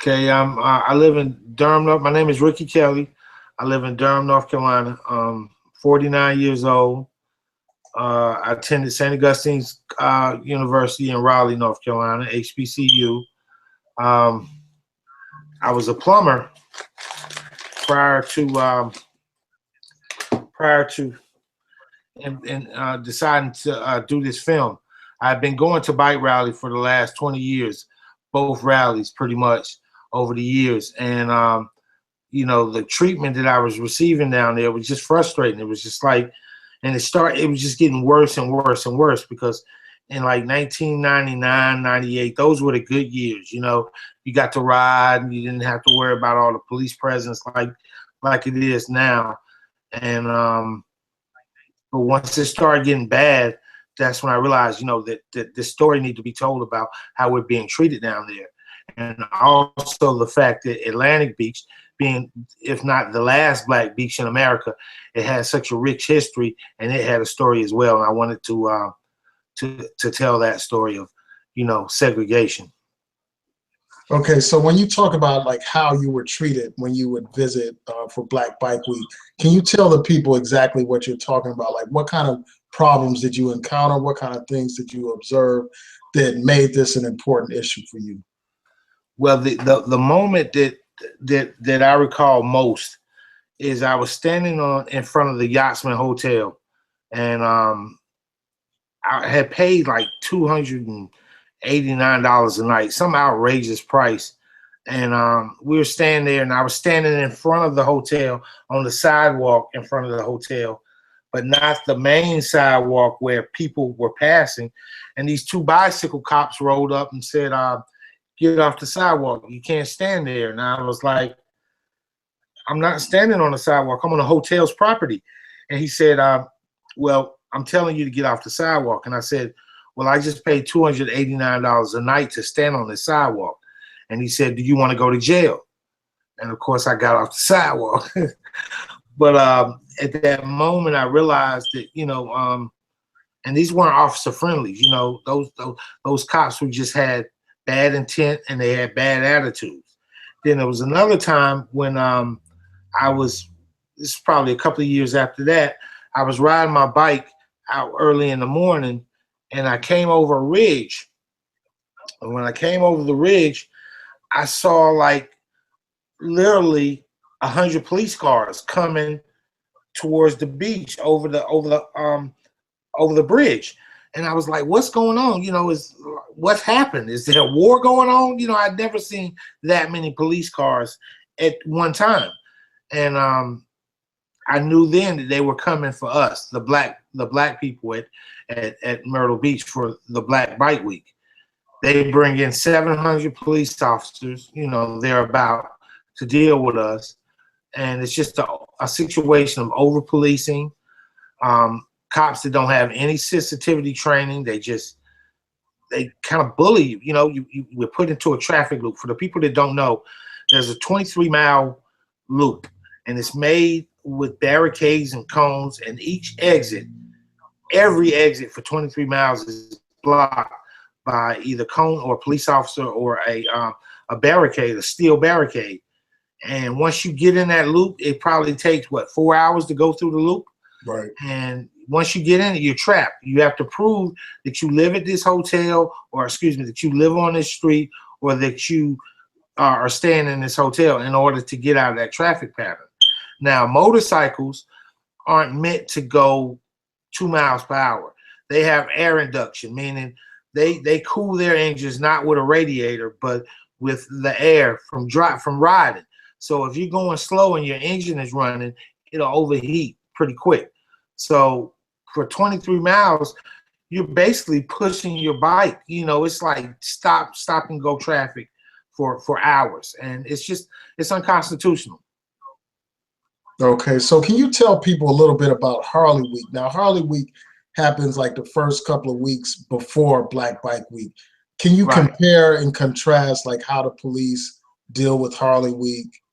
Okay, I live in Durham. My name is Ricky Kelly. I live in Durham, North Carolina. 49 years old. I attended St. Augustine's University in Raleigh, North Carolina, HBCU. Um, I was a plumber prior to prior to and deciding to do this film. I've been going to bike rally for the last 20 years, both rallies pretty much over the years, and you know, the treatment that I was receiving down there was just frustrating. It was just like, and it was just getting worse and worse and worse because in like 1999, 98, those were the good years. You know, you got to ride and you didn't have to worry about all the police presence like it is now. And but once it started getting bad, that's when I realized, you know, that this story needs to be told about how we're being treated down there. And also the fact that Atlantic Beach, being, if not the last black beach in America, it has such a rich history, and it had a story as well. And I wanted to tell that story of, you know, segregation. Okay, so when you talk about like how you were treated when you would visit for Black Bike Week, can you tell the people exactly what you're talking about? Like what kind of problems did you encounter? What kind of things did you observe that made this an important issue for you? Well, the moment that I recall most is I was standing in front of the Yachtsman Hotel, and I had paid like $289 a night, some outrageous price. And we were standing there, and I was standing in front of the hotel on the sidewalk in front of the hotel, but not the main sidewalk where people were passing. And these two bicycle cops rolled up and said, "Get off the sidewalk. You can't stand there." And I was like, "I'm not standing on the sidewalk. I'm on the hotel's property." And he said, "Well, I'm telling you to get off the sidewalk." And I said, "Well, I just paid $289 a night to stand on the sidewalk." And he said, "Do you want to go to jail?" And of course, I got off the sidewalk. But at that moment, I realized that, you know, and these weren't officer friendly. You know, those cops who just had bad intent and they had bad attitudes. Then there was another time when this is probably a couple of years after that, I was riding my bike out early in the morning, and I came over a ridge. And when I came over the ridge, I saw like literally 100 police cars coming towards the beach over the bridge. And I was like, "What's going on? You know, what's happened? Is there a war going on?" You know, I'd never seen that many police cars at one time. And I knew then that they were coming for us, the black people at Myrtle Beach for the Black Bike Week. They bring in 700 police officers, you know, they're about to deal with us. And it's just a situation of over policing, cops that don't have any sensitivity training. They kind of bully you. You know, we're put into a traffic loop. For the people that don't know, there's a 23-mile loop, and it's made with barricades and cones, and every exit for 23 miles is blocked by either cone or a police officer or a barricade, a steel barricade. And once you get in that loop, it probably takes, what, 4 hours to go through the loop? Right. And once you get in it, you're trapped. You have to prove that you live at this hotel, or excuse me, that you live on this street, or that you are staying in this hotel in order to get out of that traffic pattern. Now, motorcycles aren't meant to go 2 miles per hour. They have air induction, meaning they cool their engines not with a radiator, but with the air from riding. So if you're going slow and your engine is running, it'll overheat pretty quick. So for 23 miles, you're basically pushing your bike. You know, it's like stop and go traffic for hours, and it's unconstitutional. Okay, so can you tell people a little bit about Harley Week? Now, Harley Week happens like the first couple of weeks before Black Bike Week. Can you Right. compare and contrast like how the police deal with Harley Week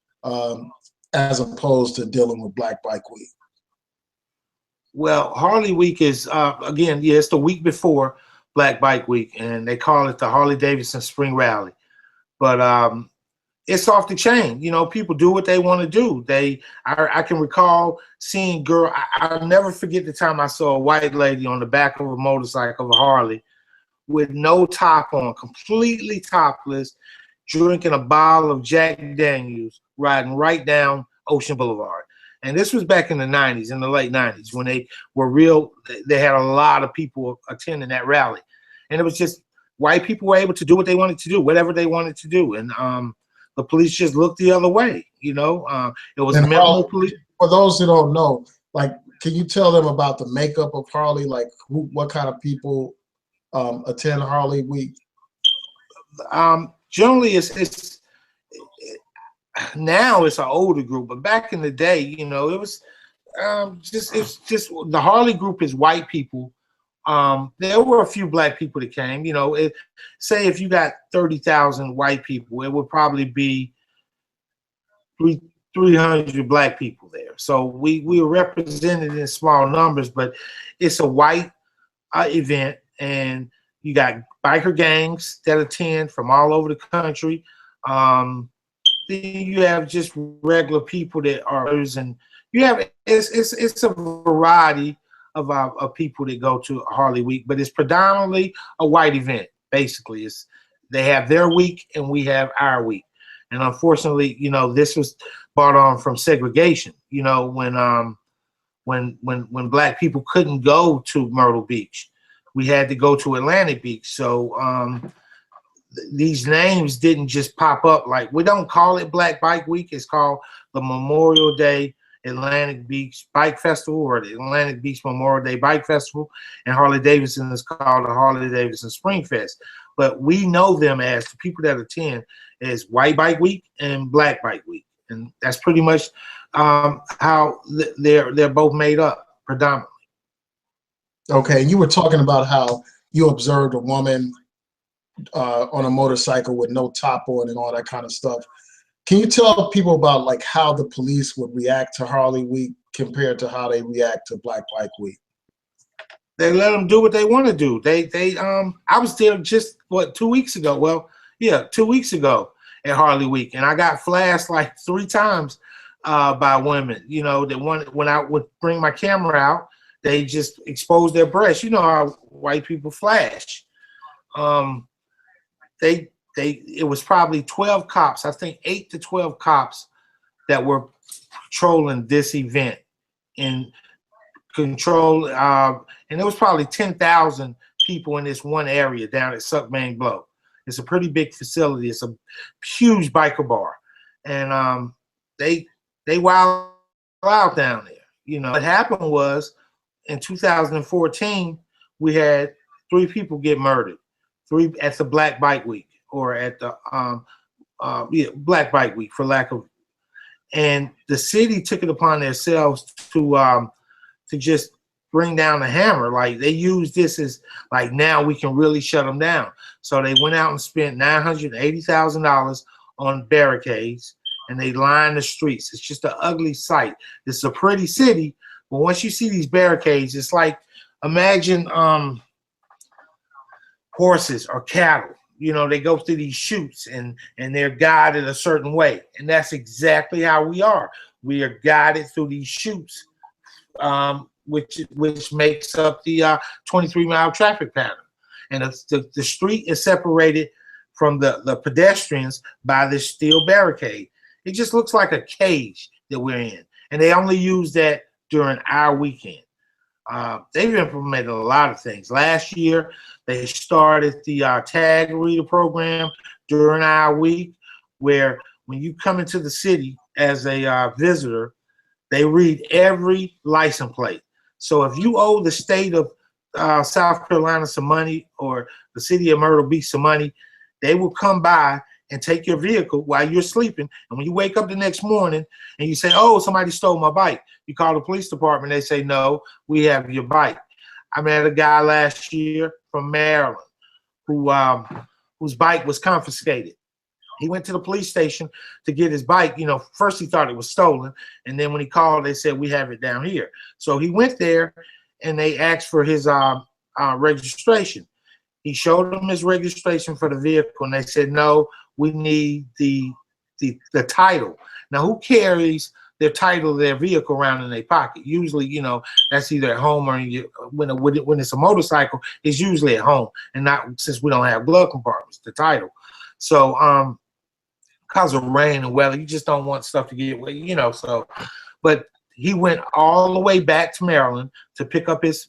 as opposed to dealing with Black Bike Week? Well, Harley Week is again, yeah, it's the week before Black Bike Week, and they call it the Harley Davidson Spring Rally. But it's off the chain. You know, people do what they want to do. I can recall seeing I'll never forget the time I saw a white lady on the back of a motorcycle, of a Harley, with no top on, completely topless, drinking a bottle of Jack Daniels, riding right down Ocean Boulevard. And this was back in the 90s, in the late 90s, when they were real. They had a lot of people attending that rally. And it was just white people were able to do what they wanted to do, whatever they wanted to do. And the police just looked the other way, you know. It was And minimal police. for those who don't know, like, can you tell them about the makeup of Harley? Like, what kind of people attend Harley Week? Generally, it's now it's an older group, but back in the day, you know, it was it's just the Harley group is white people. There were a few black people that came. You know, say if you got 30,000 white people, it would probably be 300 black people there. So we were represented in small numbers, but it's a white event, and you got biker gangs that attend from all over the country. Then you have just regular people that are, and you have it's a variety of people that go to Harley Week, but it's predominantly a white event. Basically, they have their week and we have our week. And unfortunately, you know, this was brought on from segregation. You know, when black people couldn't go to Myrtle Beach, we had to go to Atlantic Beach. So these names didn't just pop up. Like, we don't call it Black Bike Week. It's called the Memorial Day Atlantic Beach Bike Festival, or the Atlantic Beach Memorial Day Bike Festival, and Harley Davidson is called the Harley Davidson Spring Fest. But we know them as, the people that attend, as White Bike Week and Black Bike Week, and that's pretty much how they're both made up predominantly. Okay, you were talking about how you observed a woman on a motorcycle with no top on and all that kind of stuff. Can you tell people about, like, how the police would react to Harley Week compared to how they react to Black Bike Week? They let them do what they want to do. I was there just 2 weeks ago. Well, yeah, 2 weeks ago at Harley Week, and I got flashed like 3 times by women. You know, that when I would bring my camera out, they just exposed their breasts. You know how white people flash. It was probably 12 cops, I think 8 to 12 cops that were patrolling this event in control. And there was probably 10,000 people in this one area down at Suck Bang Blow. It's a pretty big facility. It's a huge biker bar. And they wild out down there. You know, what happened was in 2014, we had 3 people get murdered. 3 at the Black Bike Week, or at the Black Bike Week, for lack of. And the city took it upon themselves to just bring down the hammer. Like, they used this as, like, now we can really shut them down. So they went out and spent $980,000 on barricades, and they lined the streets. It's just an ugly sight. It's a pretty city, but once you see these barricades, it's like, imagine horses or cattle. You know, they go through these chutes and they're guided a certain way. And that's exactly how we are. We are guided through these chutes, which makes up the 23-mile traffic pattern. And the street is separated from the pedestrians by this steel barricade. It just looks like a cage that we're in. And they only use that during our weekend. They've implemented a lot of things. Last year, they started the tag reader program during our week, where when you come into the city as a visitor, they read every license plate. So if you owe the state of South Carolina some money, or the city of Myrtle Beach some money, they will come by and take your vehicle while you're sleeping. And when you wake up the next morning and you say, oh, somebody stole my bike, you call the police department, they say, no, we have your bike. I met a guy last year from Maryland whose bike was confiscated. He went to the police station to get his bike. You know, first he thought it was stolen, and then when he called, they said, we have it down here. So he went there, and they asked for his registration. He showed them his registration for the vehicle, and they said, no, we need the the title. Now, who carries their title of their vehicle around in their pocket? Usually, you know, that's either at home or when it's a motorcycle, it's usually at home, and not since we don't have glove compartments, the title. So, because of rain and weather, you just don't want stuff to get wet, you know. So, but he went all the way back to Maryland to pick up his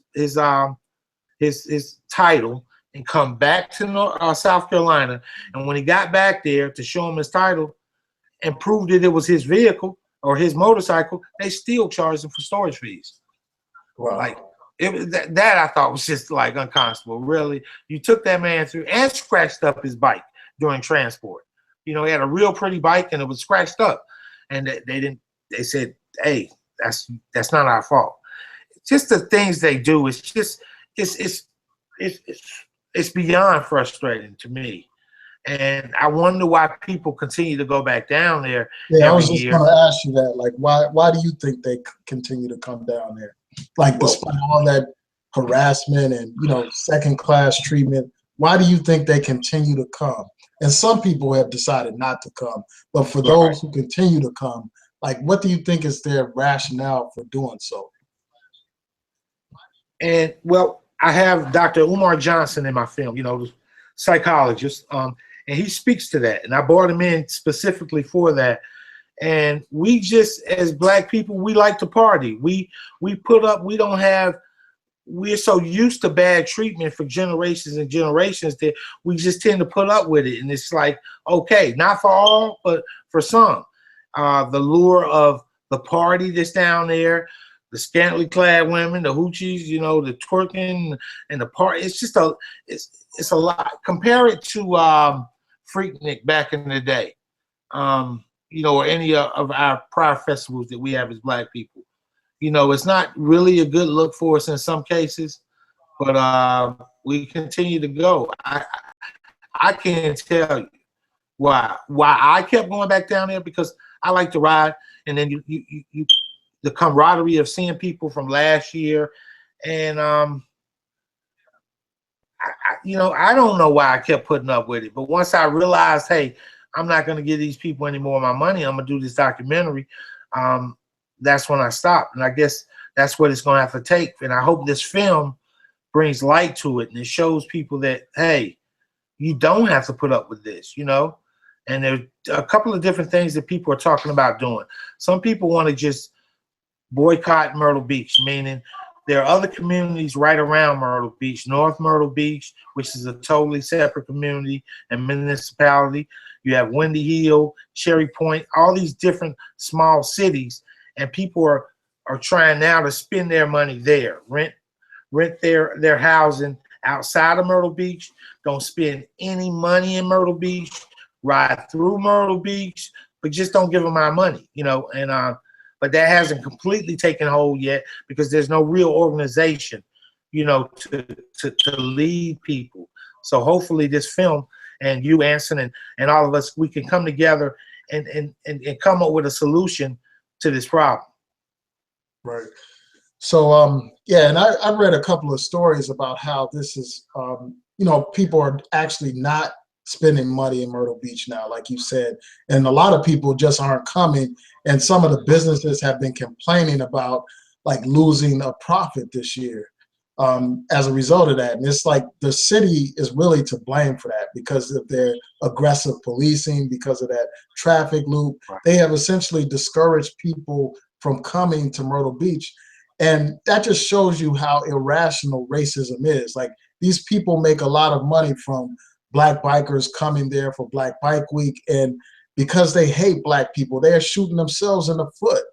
title and come back to South Carolina. And when he got back there to show him his title and proved that it was his vehicle or his motorcycle, they still charged him for storage fees. Wow. Like that I thought was just like unconscionable. Really, you took that man through and scratched up his bike during transport. You know, he had a real pretty bike and it was scratched up, and they said, hey, that's not our fault. Just the things they do, it's beyond frustrating to me. And I wonder why people continue to go back down there Yeah, I was every just year. going to ask you that. Like, why do you think they continue to come down there? Like, despite all that harassment and, you know, second-class treatment, why do you think they continue to come? And some people have decided not to come. But for those who continue to come, like, what do you think is their rationale for doing so? And, well, I have Dr. Umar Johnson in my film, you know, the psychologist, and he speaks to that. And I brought him in specifically for that. And we just, as Black people, we like to party. We put up, we're so used to bad treatment for generations and generations that we just tend to put up with it. And it's like, okay, not for all, but for some. The lure of the party that's down there, the scantily clad women, the hoochies, you know, the twerking and the party. It's just it's a lot. Compare it to Freaknik back in the day, you know, or any of our prior festivals that we have as Black people. You know, it's not really a good look for us in some cases, but we continue to go. I can't tell you why I kept going back down there, because I like to ride, and then you the camaraderie of seeing people from last year, and you know, I don't know why I kept putting up with it, but once I realized, hey, I'm not going to give these people any more of my money, I'm going to do this documentary, that's when I stopped. And I guess that's what it's going to have to take. And I hope this film brings light to it, and it shows people that, hey, you don't have to put up with this, you know. And there's a couple of different things that people are talking about doing. Some people want to just boycott Myrtle Beach, meaning there are other communities right around Myrtle Beach, North Myrtle Beach, which is a totally separate community and municipality. You have Windy Hill, Cherry Point, all these different small cities, and people are trying now to spend their money there, rent their housing outside of Myrtle Beach. Don't spend any money in Myrtle Beach. Ride through Myrtle Beach, but just don't give them our money, you know. And but that hasn't completely taken hold yet, because there's no real organization, you know, to lead people. So hopefully this film, and you, Anson, and all of us, we can come together and come up with a solution to this problem. Right. So, yeah, and I read a couple of stories about how this is, you know, people are actually not spending money in Myrtle Beach now, like you said, and a lot of people just aren't coming. And some of the businesses have been complaining about like losing a profit this year as a result of that. And it's like the city is really to blame for that, because of their aggressive policing, because of that traffic loop. Right. They have essentially discouraged people from coming to Myrtle Beach. And that just shows you how irrational racism is. Like, these people make a lot of money from Black bikers coming there for Black Bike Week, and because they hate Black people, they are shooting themselves in the foot.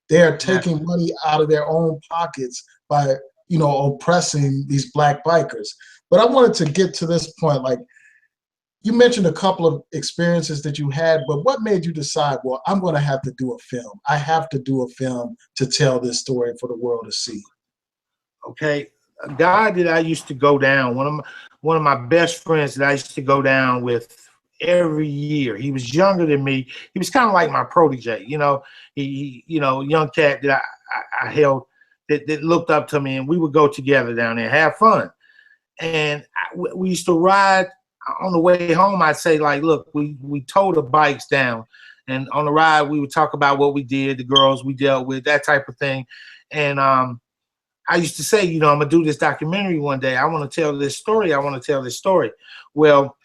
They are taking money out of their own pockets by, you know, oppressing these Black bikers. But I wanted to get to this point. Like, you mentioned a couple of experiences that you had, but what made you decide, well, I'm going to have to do a film. I have to do a film to tell this story for the world to see. Okay, a guy that I used to go down, one of my best friends that I used to go down with every year. He was younger than me. He was kind of like my protege, you know. He you know, young cat that I held that looked up to me, and we would go together down there, have fun. And we used to ride on the way home. I'd say, like, look, we tow the bikes down, And on the ride, we would talk about what we did, the girls we dealt with, that type of thing. And I used to say, you know, I'm gonna do this documentary one day. I want to tell this story. I want to tell this story. Well,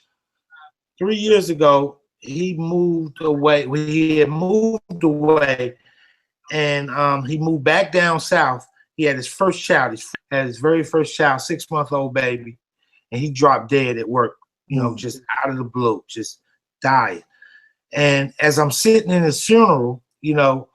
3 years ago, he moved away. He had moved away, and he moved back down south. He had his first child. He had his very first child, 6-month-old baby, and he dropped dead at work. You know, just out of the blue, just died. And as I'm sitting in his funeral, you know,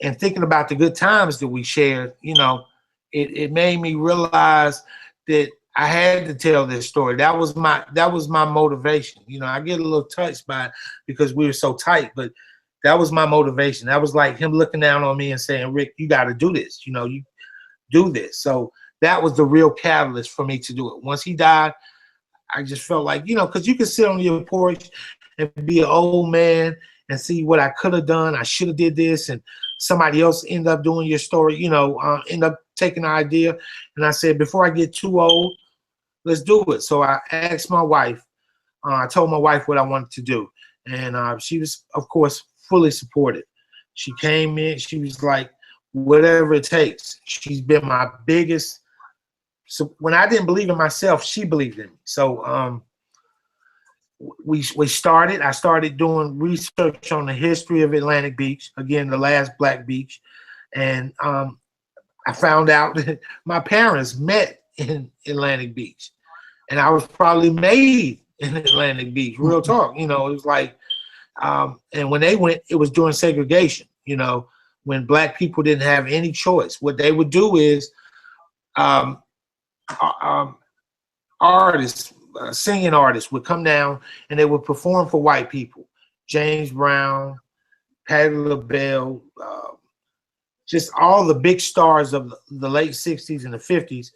and thinking about the good times that we shared, you know, it made me realize that I had to tell this story. That was my motivation. You know, I get a little touched by it because we were so tight, but that was my motivation. That was like him looking down on me and saying, Rick, you got to do this. You know, you do this. So that was the real catalyst for me to do it. Once he died, I just felt like, you know, because you can sit on your porch and be an old man and see what I could have done. I should have did this, and somebody else end up doing your story, you know, end up taking the idea. And I said, before I get too old, let's do it. So I asked my wife. I told my wife what I wanted to do, and she was, of course, fully supportive. She came in. She was like, whatever it takes. She's been my biggest. So when I didn't believe in myself, she believed in me. So we started. I started doing research on the history of Atlantic Beach, again, the last black beach, and I found out that my parents met in Atlantic Beach, and I was probably made in Atlantic Beach. Real talk, you know. It was like, and when they went, it was during segregation. You know, when black people didn't have any choice. What they would do is, artists, singing artists would come down and they would perform for white people. James Brown, Patti LaBelle, just all the big stars of the late 60s and the 50s.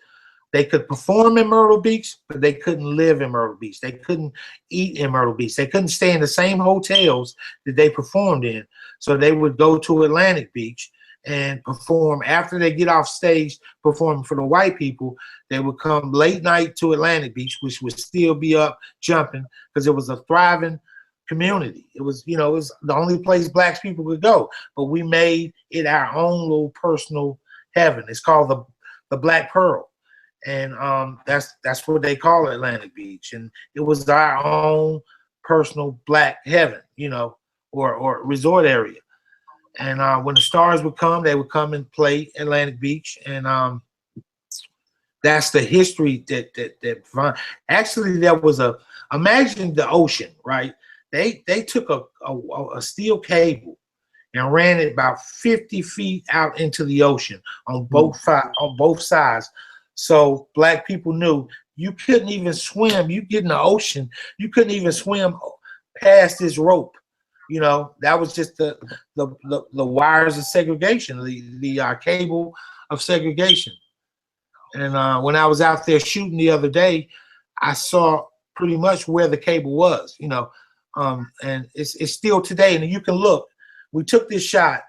They could perform in Myrtle Beach, but they couldn't live in Myrtle Beach. They couldn't eat in Myrtle Beach. They couldn't stay in the same hotels that they performed in. So they would go to Atlantic Beach and perform. After they get off stage performing for the white people, they would come late night to Atlantic Beach, which would still be up jumping because it was a thriving community. It was, you know, it was the only place black people could go. But we made it our own little personal heaven. It's called the Black Pearl. And that's what they call Atlantic Beach. And it was our own personal black heaven, you know, or resort area. And when the stars would come, they would come and play Atlantic Beach. And that's the history that actually there was imagine the ocean, right? They took a steel cable and ran it about 50 feet out into the ocean on both sides. So black people knew you couldn't even swim. You get in the ocean, you couldn't even swim past this rope. You know, that was just the wires of segregation, the cable of segregation. And when I was out there shooting the other day, I saw pretty much where the cable was. You know, and it's still today. And you can look. We took this shot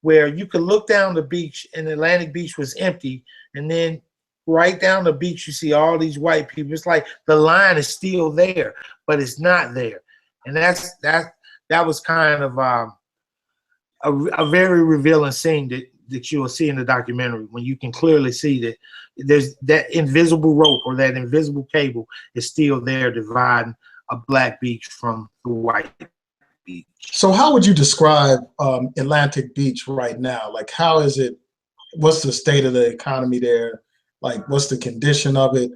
where you could look down the beach, and Atlantic Beach was empty, and then right down the beach, you see all these white people. It's like the line is still there, but it's not there. And that was kind of a very revealing scene that you will see in the documentary, when you can clearly see that there's that invisible rope or that invisible cable is still there dividing a black beach from the white beach. So how would you describe Atlantic Beach right now? Like, how is it? What's the state of the economy there? Like, what's the condition of it?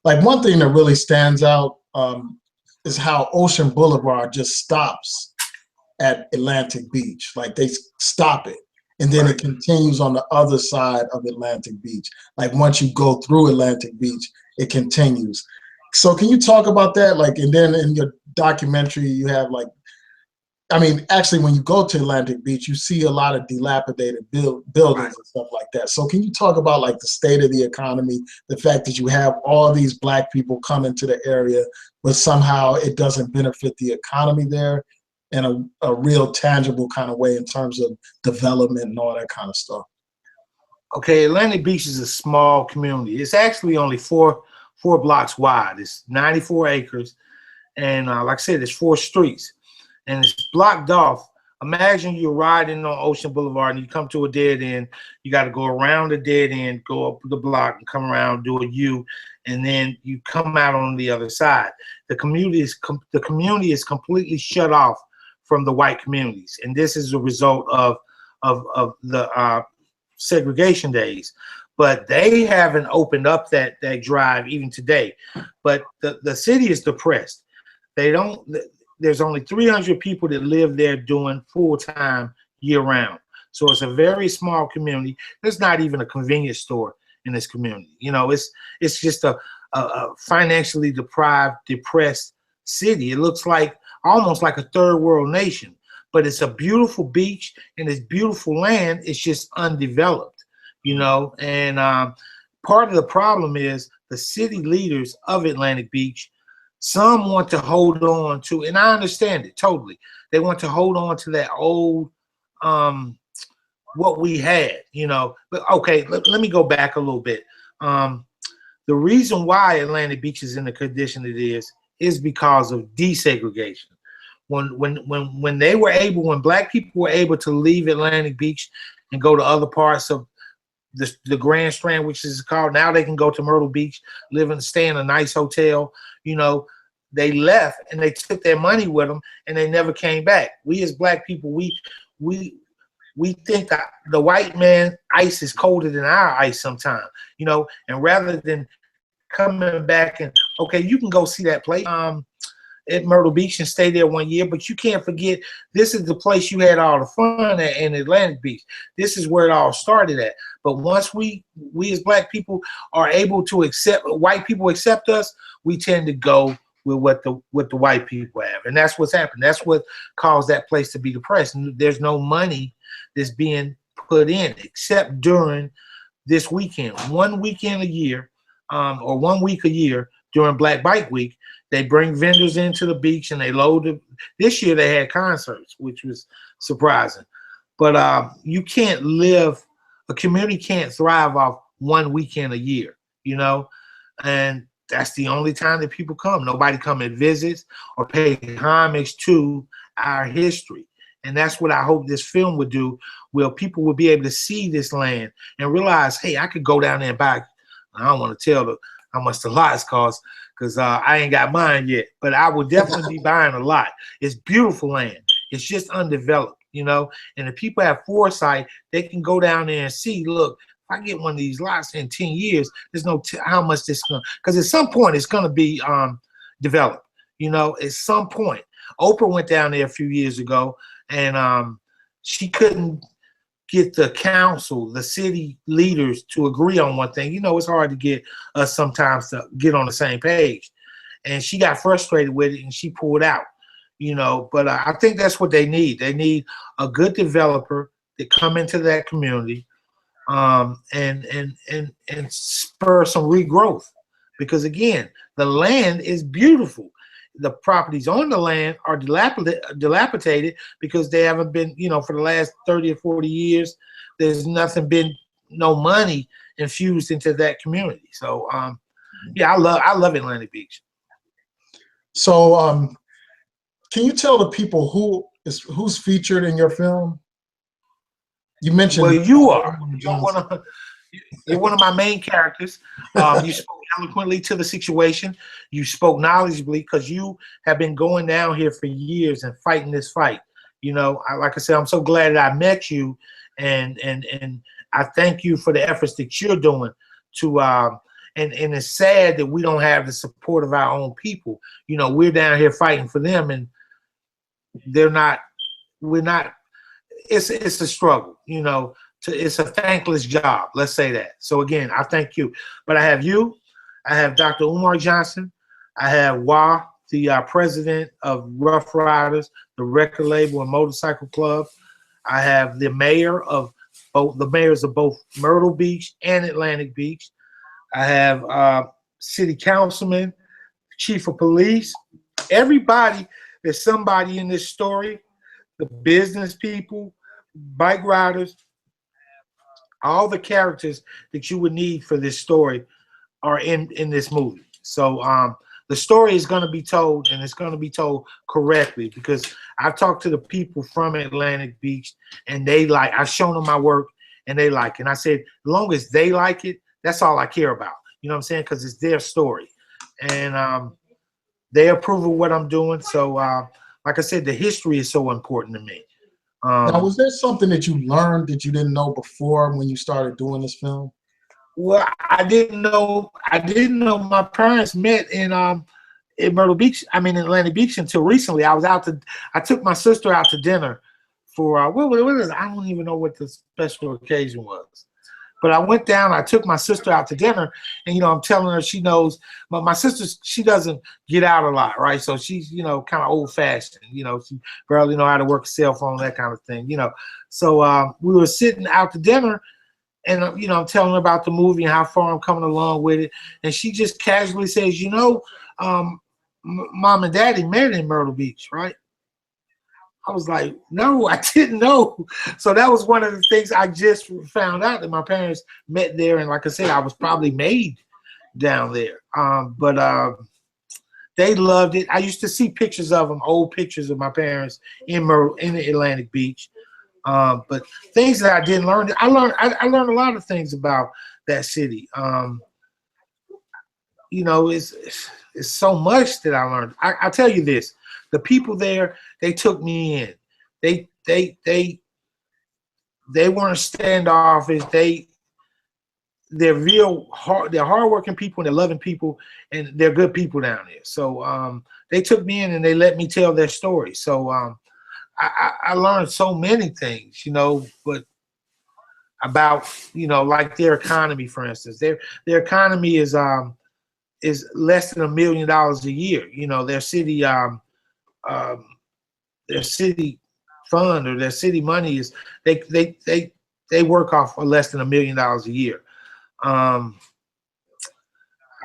Like, one thing that really stands out is how Ocean Boulevard just stops at Atlantic Beach. Like, they stop it, and then it continues on the other side of Atlantic Beach. Like, once you go through Atlantic Beach, it continues. So can you talk about that? Like, and then in your documentary, you have like, I mean, actually, when you go to Atlantic Beach, you see a lot of dilapidated buildings and stuff like that. So can you talk about like the state of the economy, the fact that you have all these black people coming to the area, but somehow it doesn't benefit the economy there in a real tangible kind of way in terms of development and all that kind of stuff? Okay, Atlantic Beach is a small community. It's actually only four blocks wide. It's 94 acres. And like I said, there's 4 streets. And it's blocked off Imagine you're riding on Ocean Boulevard and you come to a dead end. You got to go around the dead end, go up the block, and come around, do a U, and then you come out on the other side. The community is completely shut off from the white communities, and this is a result of the segregation days. But they haven't opened up that drive even today. But the city is depressed. They don't. There's only 300 people that live there doing full-time year-round. So it's a very small community. There's not even a convenience store in this community. You know, it's just a financially deprived, depressed city. It looks like almost like a third world nation, but it's a beautiful beach and it's beautiful land. It's just undeveloped, you know. And part of the problem is the city leaders of Atlantic Beach. Some want to hold on to, and I understand it totally. They want to hold on to that old, what we had, you know. But okay, let me go back a little bit. The reason why Atlantic Beach is in the condition it is because of desegregation. When they were able, when black people were able to leave Atlantic Beach and go to other parts of the Grand Strand, which is called, now they can go to Myrtle Beach, live and stay in a nice hotel. You know, they left and they took their money with them and they never came back. We as black people, we think that the white man ice is colder than our ice sometimes, you know, and rather than coming back and, okay, you can go see that place at Myrtle Beach and stay there 1 year, but you can't forget this is the place you had all the fun at in Atlantic Beach. This is where it all started at. But once we as black people are able to accept, white people accept us, we tend to go with what the white people have. And that's what's happened. That's what caused that place to be depressed. And there's no money that's being put in except during this weekend. 1 weekend a year, or 1 week a year during Black Bike Week, they bring vendors into the beach and they load it. This year they had concerts, which was surprising. But you can't live, a community can't thrive off 1 weekend a year, you know? And that's the only time that people come. Nobody come and visits or pay homage to our history. And that's what I hope this film would do, where people will be able to see this land and realize, hey, I could go down there and buy. I don't want to tell how much the lots cost because I ain't got mine yet, but I will definitely be buying a lot. It's beautiful land. It's just undeveloped, you know, and if people have foresight, they can go down there and see, look, if I get one of these lots in 10 years, there's no how much this going to, because at some point it's going to be developed, you know, at some point. Oprah went down there a few years ago and she couldn't get the council, the city leaders to agree on one thing. You know, it's hard to get us sometimes to get on the same page. And she got frustrated with it and she pulled out, you know, but I think that's what they need. They need a good developer to come into that community and spur some regrowth. Because again, the land is beautiful. The properties on the land are dilapidated because they haven't been, you know, for the last 30 or 40 years, there's no money infused into that community. So, yeah, I love Atlantic Beach. So, can you tell the people who's featured in your film? You mentioned. Well, you are. You're one of my main characters. You spoke eloquently to the situation. You spoke knowledgeably because you have been going down here for years and fighting this fight. You know, like I said, I'm so glad that I met you, and I thank you for the efforts that you're doing to. And it's sad that we don't have the support of our own people. You know, we're down here fighting for them, and we're not. It's a struggle. You know. It's a thankless job, let's say that. So again, I thank you. But I have you, I have Dr. Umar Johnson, I have Wah, the president of Rough Riders, the record label and motorcycle club. I have the mayors of both Myrtle Beach and Atlantic Beach. I have city councilman, chief of police. Everybody, there's somebody in this story, the business people, bike riders, all the characters that you would need for this story are in this movie. So the story is going to be told, and it's going to be told correctly, because I've talked to the people from Atlantic Beach, and they like, I've shown them my work, and they like it. And I said, as long as they like it, that's all I care about. You know what I'm saying? Because it's their story. And they approve of what I'm doing. So, like I said, the history is so important to me. Now, was there something that you learned that you didn't know before when you started doing this film? Well, I didn't know. My parents met in Myrtle Beach. I mean, in Atlantic Beach until recently. I took my sister out to dinner for what is it? I don't even know what the special occasion was. But I went down, I took my sister out to dinner, and, I'm telling her, she knows, but my sister, she doesn't get out a lot, right? So she's, kind of old fashioned, she barely know how to work a cell phone, that kind of thing, So we were sitting out to dinner, and, I'm telling her about the movie and how far I'm coming along with it. And she just casually says, Mom and Daddy met in Myrtle Beach, right? I was like, no, I didn't know. So that was one of the things I just found out, that my parents met there. And like I said, I was probably made down there. But they loved it. I used to see pictures of them, old pictures of my parents in the Atlantic Beach. But things that I didn't learn, I learned a lot of things about that city. It's so much that I learned. I tell you this. The people there, they took me in. They weren't standoffish. They're real hard. They're hardworking people, and they're loving people, and they're good people down there. So they took me in, and they let me tell their story. So I learned so many things, but about like their economy, for instance. Their economy is less than $1 million a year. Their city fund, or their city money is, they work off of less than $1 million a year. I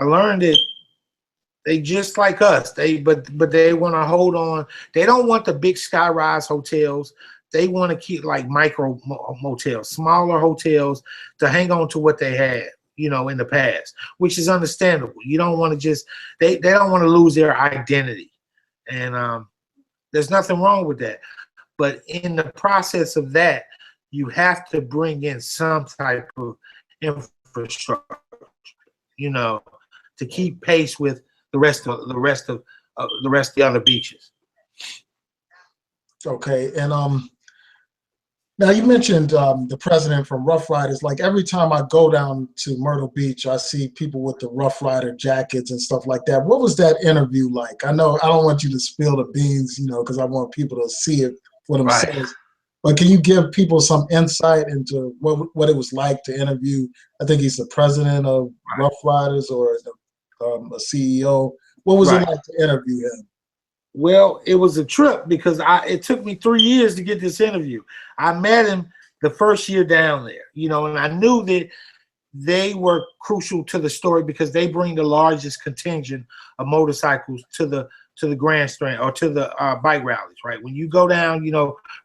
learned that they just like us. But they want to hold on. They don't want the big skyrise hotels. They want to keep like micro motels, smaller hotels, to hang on to what they had, in the past, which is understandable. You don't want to they don't want to lose their identity. And there's nothing wrong with that. But in the process of that, you have to bring in some type of infrastructure, to keep pace with the rest of the other beaches. Okay, and now you mentioned the president from Rough Riders. Like every time I go down to Myrtle Beach, I see people with the Rough Rider jackets and stuff like that. What was that interview like? I know I don't want you to spill the beans, because I want people to see it for themselves. Right. But can you give people some insight into what it was like to interview? I think he's the president of Rough Riders, or a CEO. What was it like to interview him? Well, it was a trip, because it took me 3 years to get this interview. I met him the first year down there, and I knew that they were crucial to the story, because they bring the largest contingent of motorcycles to the Grand Strand, or to the bike rallies, right? When you go down,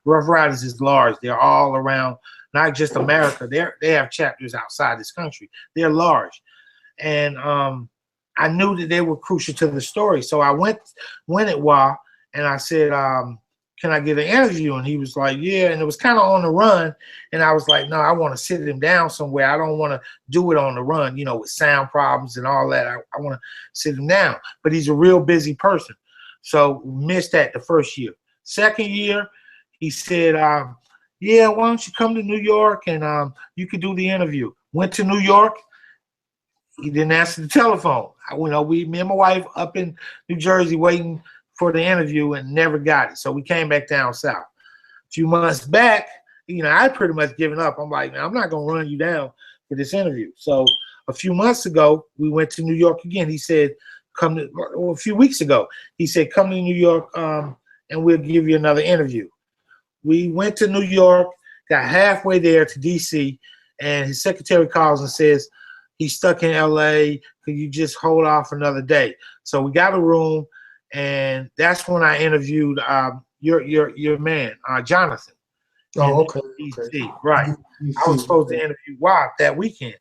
Rough Riders is large. They're all around, not just America. They have chapters outside this country. They're large. And I knew that they were crucial to the story. So I went at Wa, and I said, can I get an interview? And he was like, yeah. And it was kind of on the run. And I was like, no, I want to sit him down somewhere. I don't want to do it on the run, with sound problems and all that. I want to sit him down. But he's a real busy person. So missed that the first year. Second year, he said, yeah, why don't you come to New York, and you could do the interview. Went to New York. He didn't answer the telephone. Me and my wife up in New Jersey waiting for the interview, and never got it. So we came back down south. A few months back, I pretty much given up. I'm like, man, I'm not going to run you down for this interview. So a few months ago, we went to New York again. He said, a few weeks ago, he said, come to New York, and we'll give you another interview. We went to New York, got halfway there to DC, and his secretary calls and says, he's stuck in LA. Could you just hold off another day? So we got a room, and that's when I interviewed your man, Jonathan. Oh, okay. DC. Right. I was supposed to interview Watt that weekend.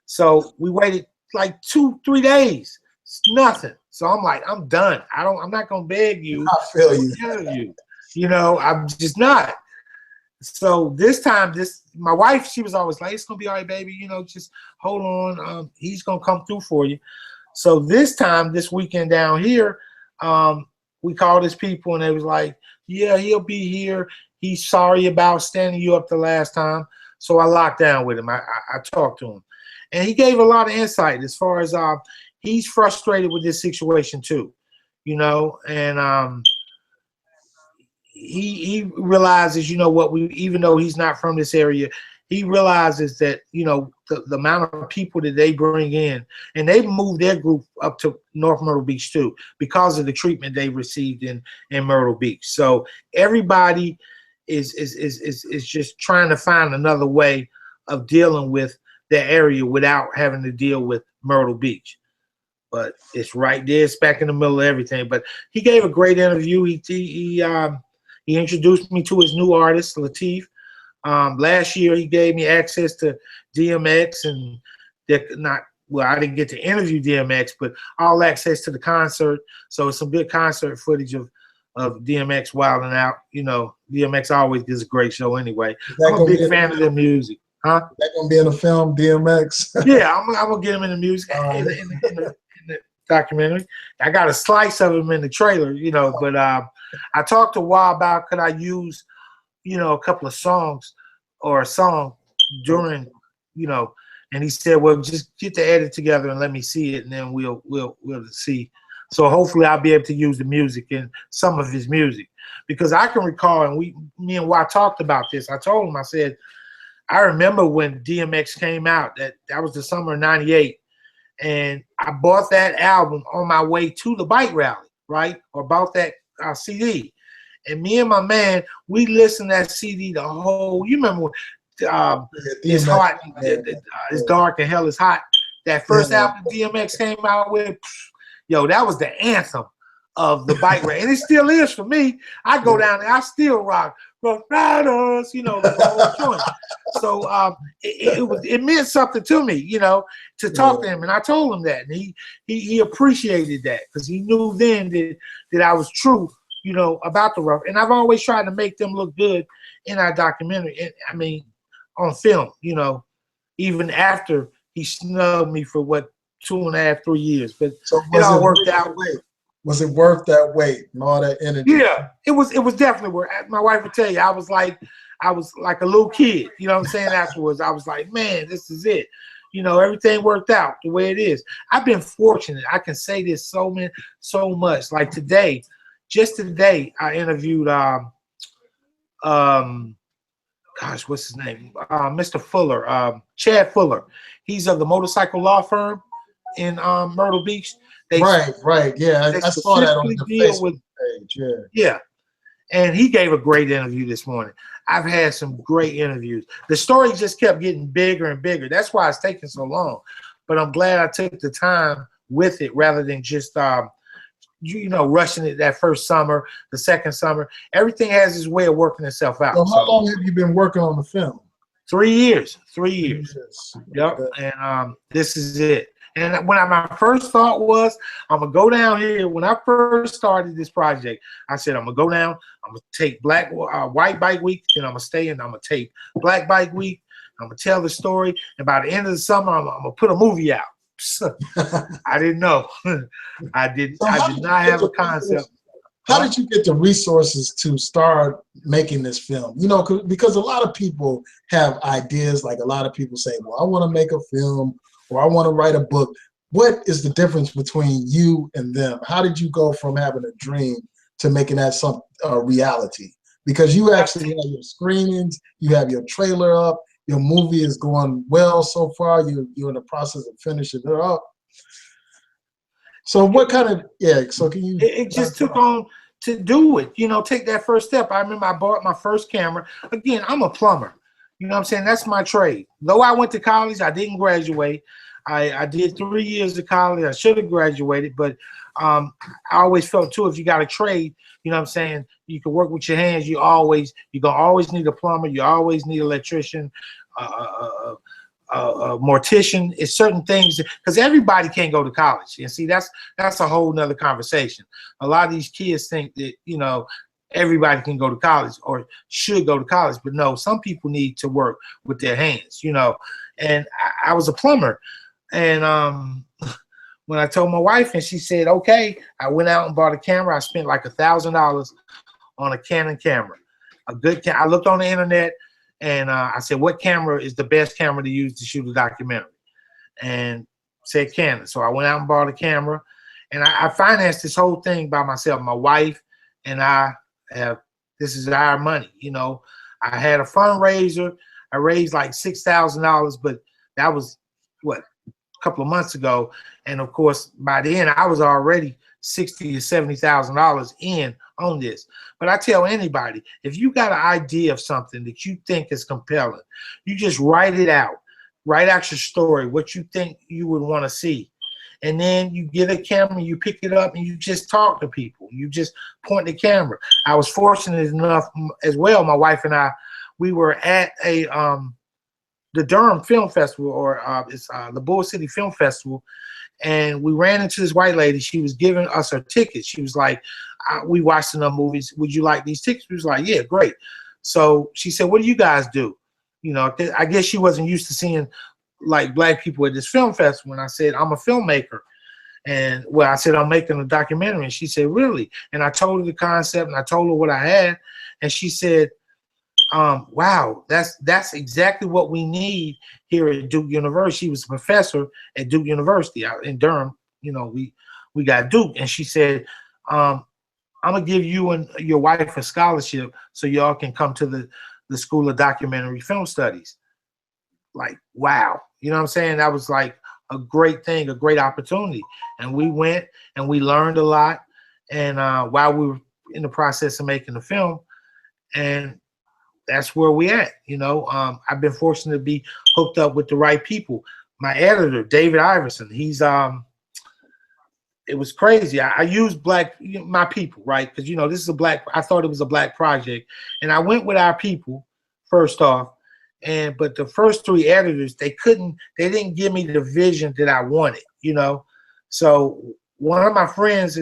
So we waited like 2-3 days. It's nothing. So I'm like, I'm done. I'm not gonna beg you. I feel you. Interview. I'm just not. So this time, my wife, she was always like, it's gonna be all right, baby. Just hold on. He's gonna come through for you. So this time, this weekend down here, we called his people and they was like, yeah, he'll be here. He's sorry about standing you up the last time. So I locked down with him. I talked to him. And he gave a lot of insight as far as he's frustrated with this situation too, and he realizes, even though he's not from this area, he realizes that, the amount of people that they bring in, and they've moved their group up to North Myrtle Beach too, because of the treatment they received in Myrtle Beach. So everybody is just trying to find another way of dealing with the area without having to deal with Myrtle Beach. But it's right there, it's back in the middle of everything. But he gave a great interview. He introduced me to his new artist, Latif. Last year, he gave me access to DMX, and I didn't get to interview DMX, but all access to the concert. So it's some good concert footage of DMX wilding out. DMX always gives a great show anyway. I'm a big fan of their music. Huh? Is that gonna be in the film, DMX? Yeah, I'm gonna get him in the music, in the documentary. I got a slice of him in the trailer, but I talked a while about could I use, a couple of songs or a song during, and he said, well, just get the edit together and let me see it, and then we'll see. So hopefully I'll be able to use the music in some of his music, because I can recall, and me and Wai talked about this. I told him, I said, I remember when DMX came out, that was the summer of '98, and I bought that album on my way to the bike rally, right? Or bought that CD. And me and my man, we listened to that CD the whole, you remember when It's Hot, It's Dark and Hell is Hot. That first album DMX came out with, yo, that was the anthem of the bike rally. And it still is for me. I go down there, I still rock. Rough Riders, the whole joint. So it meant something to me, to talk to him, and I told him that, and he appreciated that, because he knew then that I was true, about the Rough. And I've always tried to make them look good in our documentary. And I mean, on film, even after he snubbed me for 2.5, 3 years, but so it all worked out. Was it worth that weight and all that energy? Yeah, it was definitely worth. My wife would tell you, I was like a little kid. You know what I'm saying? Afterwards, I was like, man, this is it. Everything worked out the way it is. I've been fortunate. I can say this so much. Like today, just today, I interviewed gosh, what's his name? Mr. Fuller, Chad Fuller. He's of the motorcycle law firm in Myrtle Beach. Right. Yeah, I saw that on the Facebook page. Yeah. And he gave a great interview this morning. I've had some great interviews. The story just kept getting bigger and bigger. That's why it's taking so long. But I'm glad I took the time with it rather than just rushing it that first summer, the second summer. Everything has its way of working itself out. So how long have you been working on the film? 3 years. 3 years. Yep. And this is it. And my first thought was, I'm going to go down here. When I first started this project, I said, I'm going to go down. I'm going to take White Bike Week, and I'm going to stay, and I'm going to take Black Bike Week. I'm going to tell the story. And by the end of the summer, I'm going to put a movie out. I didn't know. I did not have a concept. How did you get the resources to start making this film? Because a lot of people have ideas. Like a lot of people say, well, I want to make a film, or I want to write a book. What is the difference between you and them? How did you go from having a dream to making that some reality? Because you actually have your screenings, you have your trailer up, your movie is going well so far. You're in the process of finishing it up. So what kind of, so can you? It just took on to do it, take that first step. I remember I bought my first camera. Again, I'm a plumber. You know what I'm saying? That's my trade. Though I went to college, I didn't graduate. I did 3 years of college. I should have graduated, but I always felt too, if you got a trade, you know what I'm saying, you can work with your hands. You're gonna always need a plumber. You always need an electrician, mortician. It's certain things because everybody can't go to college. And see, that's a whole nother conversation. A lot of these kids think that, you know, everybody can go to college or should go to college, but no, some people need to work with their hands, you know. And I was a plumber, and when I told my wife, and she said, okay, I went out and bought a camera. I spent like $1,000 on a Canon camera, a good I looked on the internet, and I said, what camera is the best camera to use to shoot a documentary? And said Canon. So I went out and bought a camera, and I financed this whole thing by myself. My wife and I have, this is our money, you know. I had a fundraiser. I raised like $6,000, but that was what, a couple of months ago. And of course, by then I was already $60,000 to $70,000 in on this. But I tell anybody, if you got an idea of something that you think is compelling, you just write it out. Write out your story, what you think you would want to see. And then you get a camera, you pick it up, and you just talk to people. You just point the camera. I was fortunate enough as well, my wife and I, we were at a the Durham Film Festival, or it's the Bull City Film Festival, and we ran into this white lady. She was giving us her tickets. She was like, we watched enough movies. Would you like these tickets? We was like, yeah, great. So she said, what do you guys do? You know, I guess she wasn't used to seeing like black people at this film festival. And I said, I'm a filmmaker. And well, I said, I'm making a documentary. And she said, really? And I told her the concept, and I told her what I had. And she said, wow, that's exactly what we need here at Duke University. She was a professor at Duke University out in Durham. You know, we got Duke. And she said, I'm gonna give you and your wife a scholarship so y'all can come to the School of Documentary Film Studies. Like, wow. You know what I'm saying? That was like a great thing, a great opportunity. And we went and we learned a lot. And while we were in the process of making the film, and that's where we at. You know, I've been fortunate to be hooked up with the right people. My editor, David Iverson, he's it was crazy. I used my people, right? Because, you know, this is I thought it was a black project. And I went with our people first off. But the first three editors, they didn't give me the vision that I wanted, you know? So one of my friends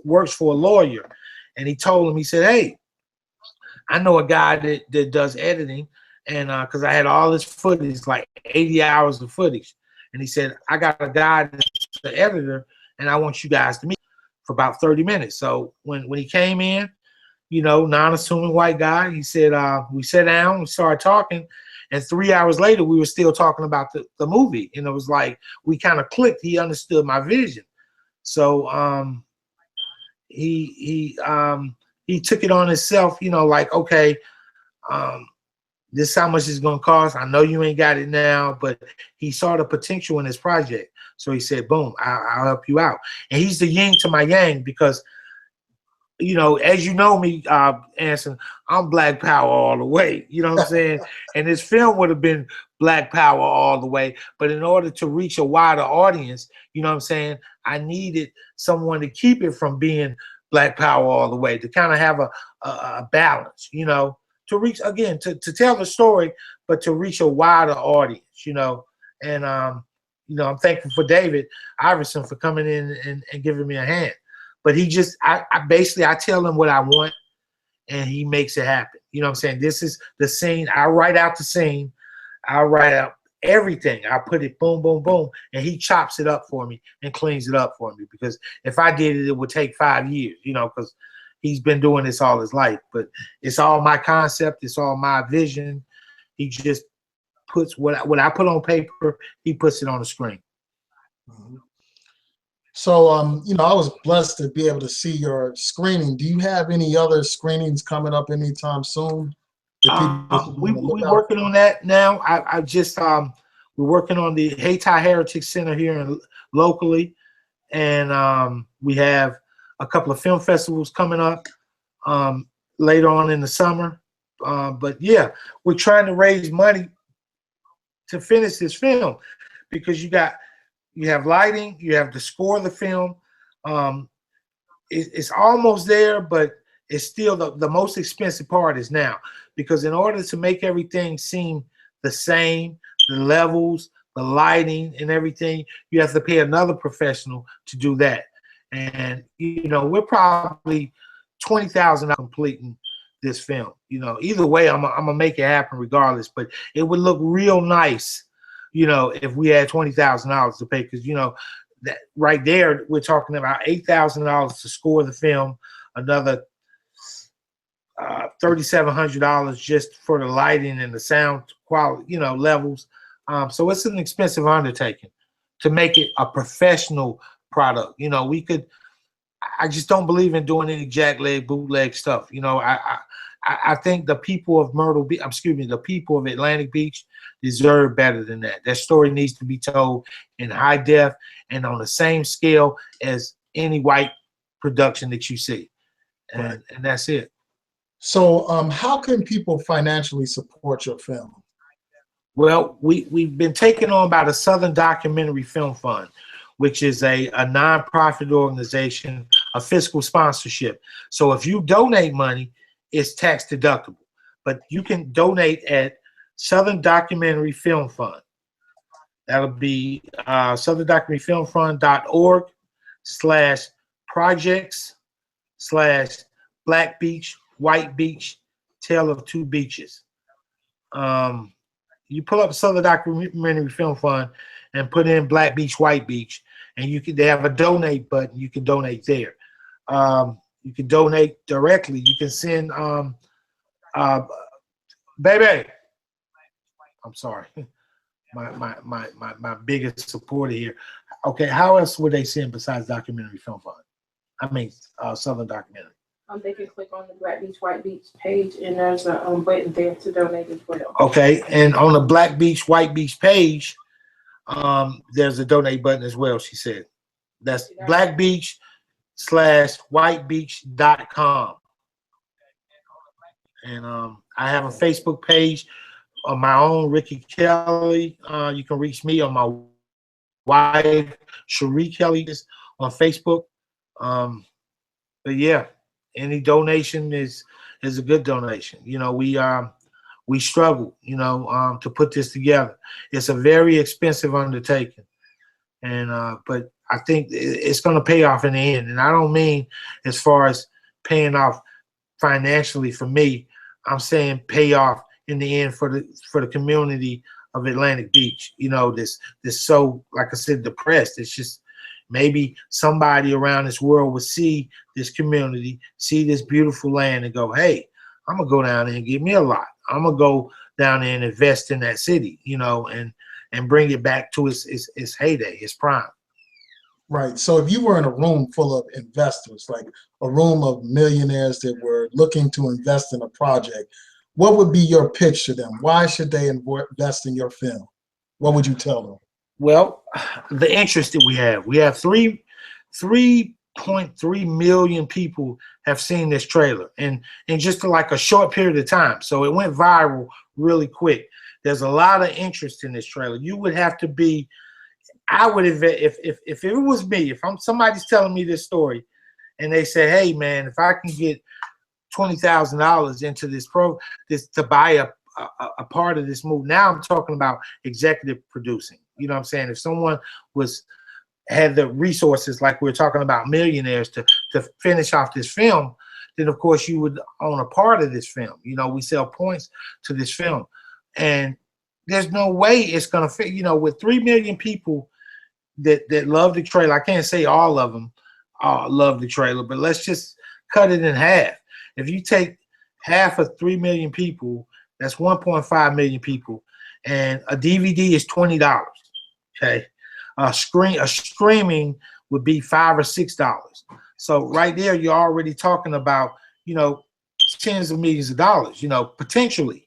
works for a lawyer, and he told him, he said, hey, I know a guy that does editing, and because I had all this footage, like 80 hours of footage. And he said, I got a guy that's the editor, and I want you guys to meet for about 30 minutes. So when he came in, you know, non-assuming white guy, he said, we sat down, we started talking, and 3 hours later, we were still talking about the movie. And it was like, we kind of clicked. He understood my vision. So he took it on himself, you know, like, okay, this is how much it's going to cost. I know you ain't got it now, but he saw the potential in his project. So he said, boom, I'll help you out. And he's the yin to my yang, because, you know, as you know me, Anson, I'm Black Power all the way. You know what I'm saying? And this film would have been Black Power all the way. But in order to reach a wider audience, you know what I'm saying, I needed someone to keep it from being Black Power all the way, to kind of have a balance, you know, to reach, again, to tell the story, but to reach a wider audience, you know. And, you know, I'm thankful for David Iverson for coming in and giving me a hand. But he just, I basically, I tell him what I want, and he makes it happen. You know what I'm saying? This is the scene. I write out the scene. I write out everything. I put it boom, boom, boom, and he chops it up for me and cleans it up for me. Because if I did it, it would take 5 years, you know, because he's been doing this all his life. But it's all my concept. It's all my vision. He just puts what I put on paper, he puts it on the screen. Mm-hmm. So, you know, I was blessed to be able to see your screening. Do you have any other screenings coming up anytime soon? We're working on that now. I just we're working on the Hayti Heritage Center here locally, and we have a couple of film festivals coming up later on in the summer. But yeah, we're trying to raise money to finish this film, because you have lighting, you have the score of the film. It's almost there, but it's still the most expensive part is now, because in order to make everything seem the same, the levels, the lighting, and everything. You have to pay another professional to do that. And you know, we're probably $20,000 completing this film. You know, either way, I'm gonna make it happen regardless. But it would look real nice, you know, if we had $20,000 to pay, because you know that right there we're talking about $8,000 to score the film, another $3,700 just for the lighting and the sound quality, you know, levels. So it's an expensive undertaking to make it a professional product. You know, I just don't believe in doing any jackleg, bootleg stuff. You know, I think the people of the people of Atlantic Beach deserve better than that. That story needs to be told in high def and on the same scale as any white production that you see. And that's it. So how can people financially support your film? Well, we've been taken on by the Southern Documentary Film Fund, which is a nonprofit organization, a fiscal sponsorship. So if you donate money, it's tax deductible. But you can donate at Southern Documentary Film Fund. That'll be southerndocumentary-film-fund.org/projects/Black Beach, White Beach, Tale of Two Beaches. You pull up Southern Documentary Film Fund and put in Black Beach, White Beach, and they have a donate button. You can donate there. You can donate directly. You can send baby. I'm sorry. My biggest supporter here. Okay, how else would they send besides Documentary Film Fund? I mean, Southern Documentary. They can click on the Black Beach, White Beach page, and there's a button there to donate as well. Okay, and on the Black Beach, White Beach page, there's a donate button as well, she said. That's blackbeach/whitebeach.com. And I have a Facebook page of my own, Ricky Kelly. You can reach me on my wife, Cherie Kelly, on Facebook. But yeah, any donation is a good donation. You know, we struggle, you know, to put this together. It's a very expensive undertaking, and but I think it's going to pay off in the end. And I don't mean as far as paying off financially for me. I'm saying pay off in the end for the community of Atlantic Beach. You know, this so, like I said, depressed. It's just maybe somebody around this world would see this community, see this beautiful land, and go, hey, I'm gonna go down there and get me a lot. I'm gonna go down there and invest in that city, you know, and bring it back to its heyday, its prime. Right. So if you were in a room full of investors, like a room of millionaires that were looking to invest in a project, what would be your pitch to them? Why should they invest in your film? What would you tell them? Well, the interest that we have 3.3 million people have seen this trailer, and in just like a short period of time. So it went viral really quick. There's a lot of interest in this trailer. You would have to be, I would have, if it was me, if somebody's telling me this story and they say, hey man, if I can get $20,000 into this to buy a part of this movie. Now I'm talking about executive producing. You know what I'm saying? If someone had the resources, like we're talking about millionaires, to finish off this film, then of course you would own a part of this film. You know, we sell points to this film, and there's no way it's gonna fit. You know, with 3 million people that love the trailer, I can't say all of them love the trailer, but let's just cut it in half. If you take half of 3 million people, that's 1.5 million people, and a DVD is $20. Okay, a streaming would be $5 or $6. So right there, you're already talking about, you know, tens of millions of dollars, you know, potentially.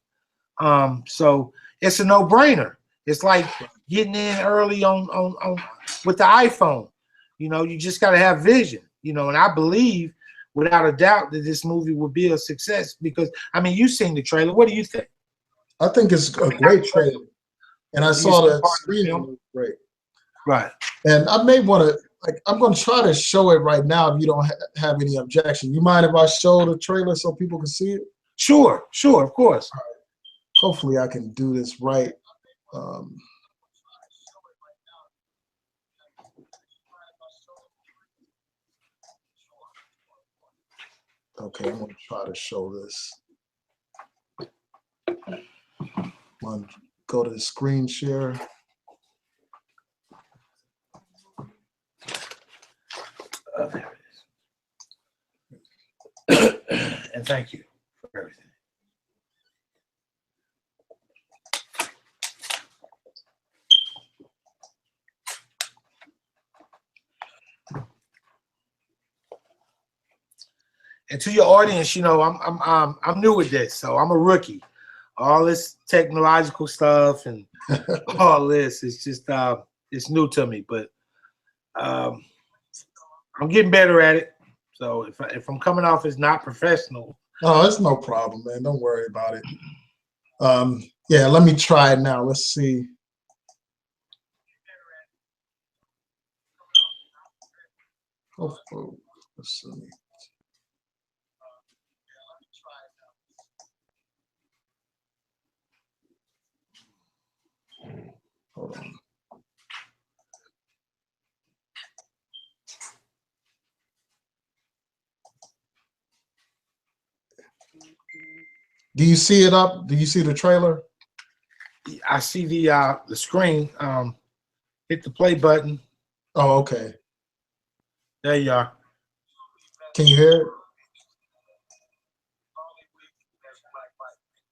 So it's a no-brainer. It's like getting in early on with the iPhone. You know, you just got to have vision. You know, and I believe without a doubt that this movie will be a success, because I mean, you've seen the trailer. What do you think? I think it's a great trailer, and I saw the screening. Great, right? And I may want to, like, I'm going to try to show it right now if you don't have any objection. You mind if I show the trailer so people can see it? Sure, of course. All right. Hopefully, I can do this right. Okay, I'm gonna try to show this. Go to the screen share. There it is. And thank you for everything. And to your audience, you know, I'm new with this, so I'm a rookie. All this technological stuff and all this is just it's new to me, but I'm getting better at it. So if I'm coming off as not professional, Oh, it's no problem, man. Don't worry about it. Yeah, let me try it now. Let's see. Oh, let's see. Hold on. Do you see it up? Do you see the trailer? I see the screen. Hit the play button. Oh, okay. There you are. Can you hear it?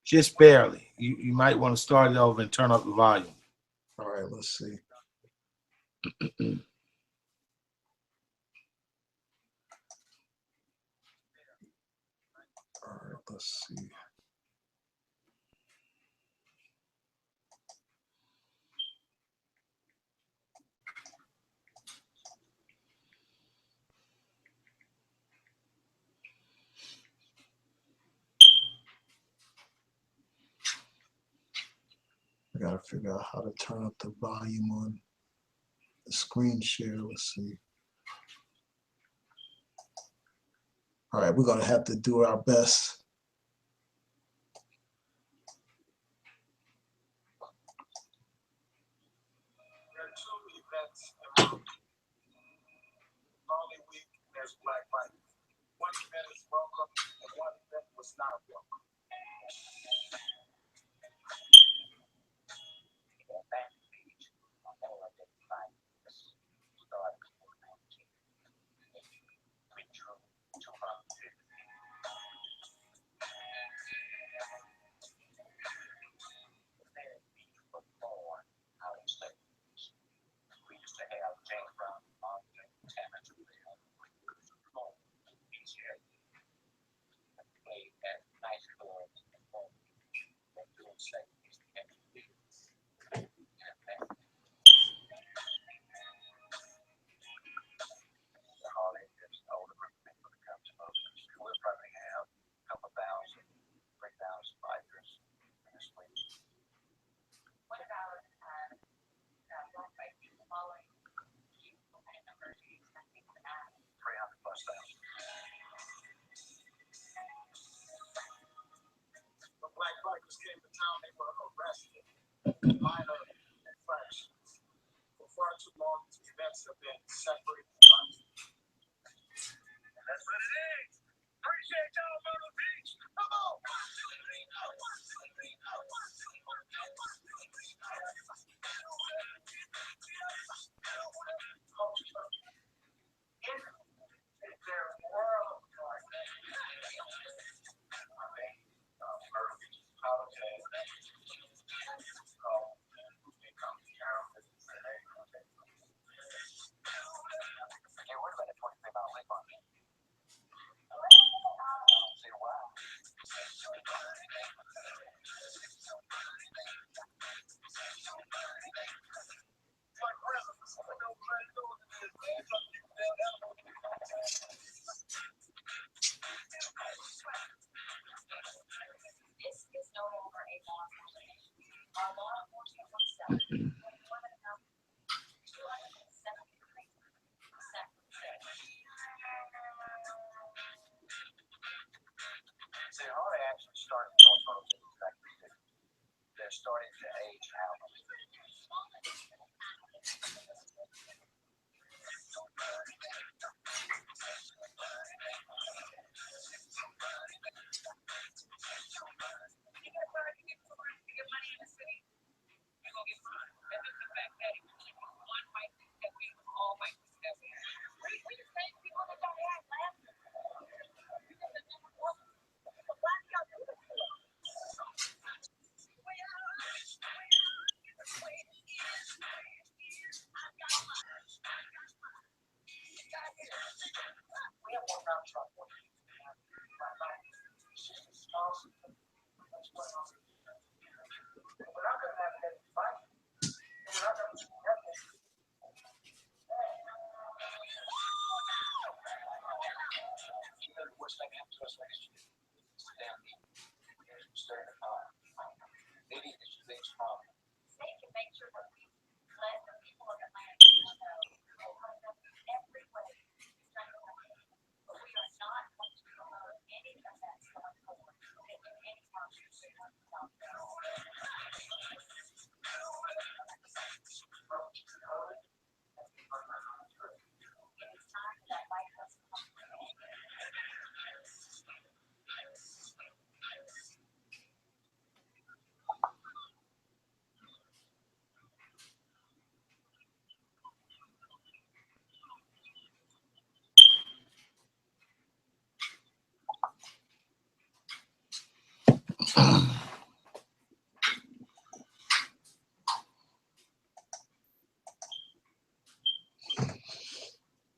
Just barely. You might want to start it over and turn up the volume. All right, let's see. All right, let's see. I gotta figure out how to turn up the volume on the screen share. Let's see. All right, we're gonna have to do our best. There's Black Mike. One event is welcome, and one event was not welcome. Black bikers came to town, they were arrested. Minor infractions. For far too long, these events have been separated. That's what it is. Appreciate y'all, Myrtle Beach. Come on. 1, 2, 3, go. 1, 2, 3, go. 1, 2, 1, go. 1, 2, 3, go. It's their world.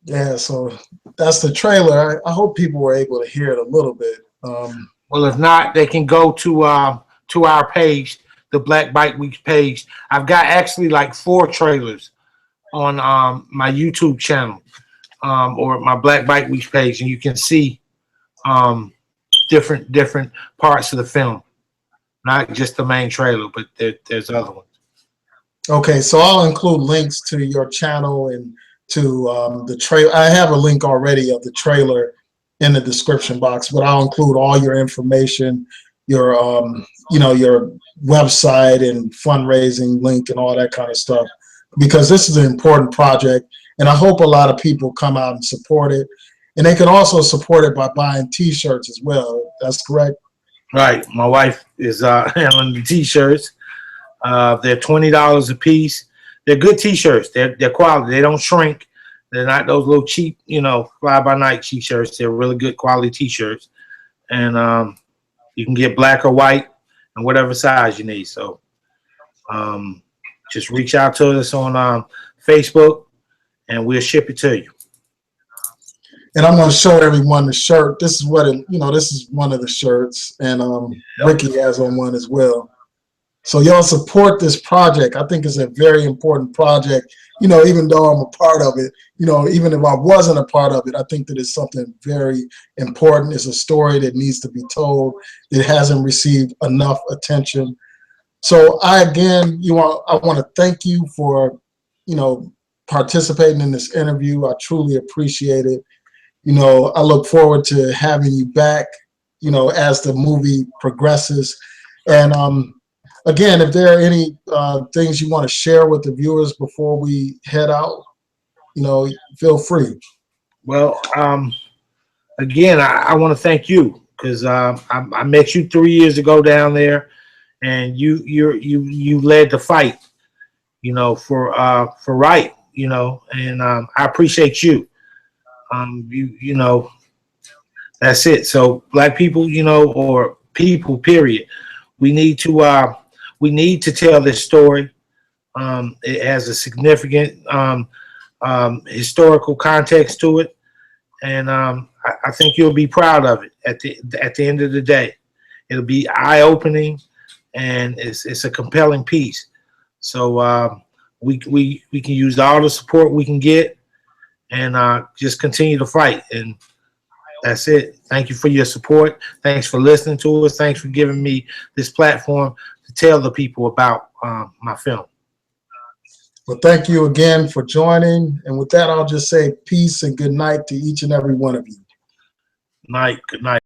Yeah, so that's the trailer. I hope people were able to hear it a little bit. Well, if not, they can go to our page, the Black Bike Week page. I've got actually like 4 trailers on my YouTube channel or my Black Bike Week page, and you can see um, different parts of the film, not just the main trailer, but there's other ones. Okay, so I'll include links to your channel and to the trailer. I have a link already of the trailer in the description box, but I'll include all your information, your your website and fundraising link and all that kind of stuff, because this is an important project, and I hope a lot of people come out and support it. And they can also support it by buying T-shirts as well. That's correct. Right. My wife is handling the T-shirts. They're $20 a piece. They're good T-shirts. They're quality. They don't shrink. They're not those little cheap, fly-by-night T-shirts. They're really good quality T-shirts, and you can get black or white and whatever size you need. So just reach out to us on Facebook, and we'll ship it to you. And I'm going to show everyone the shirt. This is what this is one of the shirts, and Ricky has on one as well. So y'all support this project. I think it's a very important project. Even though I'm a part of it, even if I wasn't a part of it, I think that it's something very important. It's a story that needs to be told. It hasn't received enough attention. So I want to thank you for, participating in this interview. I truly appreciate it. I look forward to having you back, as the movie progresses. And again, if there are any things you want to share with the viewers before we head out, feel free. Well, again, I want to thank you because I met you 3 years ago down there, and you led the fight, for right, and I appreciate you. That's it. So Black people, or people, period. We need to tell this story. It has a significant historical context to it, and I think you'll be proud of it at the end of the day. It'll be eye-opening, and it's a compelling piece. So we can use all the support we can get, and just continue to fight. And that's it. Thank you for your support. Thanks for listening to us. Thanks for giving me this platform to tell the people about my film. Well, thank you again for joining. And with that, I'll just say peace and good night to each and every one of you. Night. Good night.